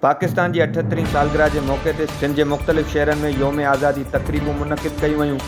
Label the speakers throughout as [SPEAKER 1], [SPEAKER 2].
[SPEAKER 1] पाकिस्तान की 78वीं सालगिरह के मौके ते सिंध के मुख़्तलिफ़ शहरन में योम आज़ादी तकरीबूं मुनक़िद कयूं वयूं।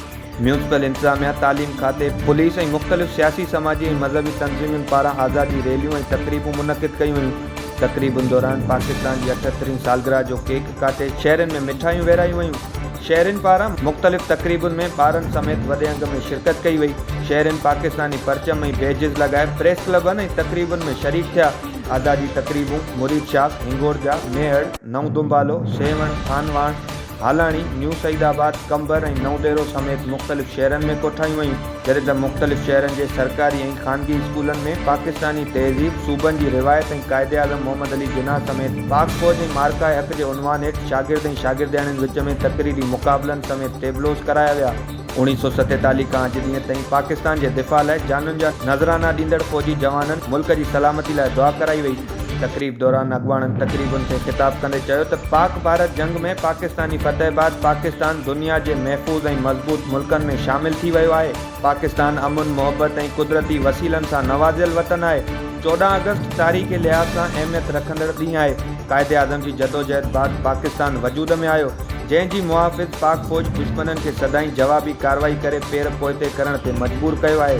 [SPEAKER 1] म्यूनसिपल इंतजामिया, तालीम खाते, पुलिस और मुख़्तलिफ़ सियासी, समाजी और मज़हबी तंज़ीमुन पारां आज़ादी रैलियों और तकरीबूं मुनक़िद कयूं वयूं। तकरीबुन दौरान पाकिस्तान की 78वीं सालगिरह जो केक काटे शहरन में मिठाइयूं विरायूं वयूं। शहरन पारां मुख़्तलिफ़ तकरीबुन में ॿारनि समेत वॾे अंग में शिरकत कई वई। शहरन पाकिस्तानी परचम और बैजिज़ लगाए प्रेस क्लबन और तकरीबुन में शरीक थिया। आज़ादी तकरीबूं मुरीद शाह, हिंगोरजा, मेहड़, नव दुंबालो, सेवण, थानवाण, हालाणी, न्यू सईदाबाद, कंबर और नवदेरो समेत मुख़्तलिफ़ शहरन में कोठायूं वयूं। जॾहिं त मुख़्तलिफ़ शहरन के सरकारी और ख़ानगी स्कूलन में पाकिस्तानी तहज़ीब, सूबन की रिवायत और कायदे आज़म मोहम्मद अली जिन्ना समेत पाक फ़ौज और मार्का हक़ के उनवान हेठि शागिर्द और शागिर्दियाणियुनि विच में तकरीरी मुक़ाबलन समेत टेबलोज़ कराया विया। 1947 का अॼु ॾींहं ताईं पाकिस्तान के दिफ़ा लाइ जानुनि जा नज़राना ॾींदड़ फ़ौजी जवाननि मुल्क की सलामती लाइ दुआ कराई वई। तकरीब दौरान अॻवाननि तकरीबुन से खिताब कंदे चयो त पाक भारत जंग में पाकिस्तानी फतेह बाद पाकिस्तान दुनिया के महफूज़ और मज़बूत मुल्कन में शामिल थी वियो आहे। पाकिस्तान अमन, मोहब्बत और कुदरती वसीलन से नवाज़ियल वतन है। 14 अगस्त तारीख़ के लिहाज से अहमियत रखंदड़ ॾींहुं आहे। कायदे आज़म की जदोजहद बाद पाकिस्तान वजूद में आयो, जंहिंजी मुहाफ़िज़ पाक फ़ौज दुश्मनन के सदाई जवाबी कार्रवाई करे पेर पोइते करण ते मजबूर कयो आहे।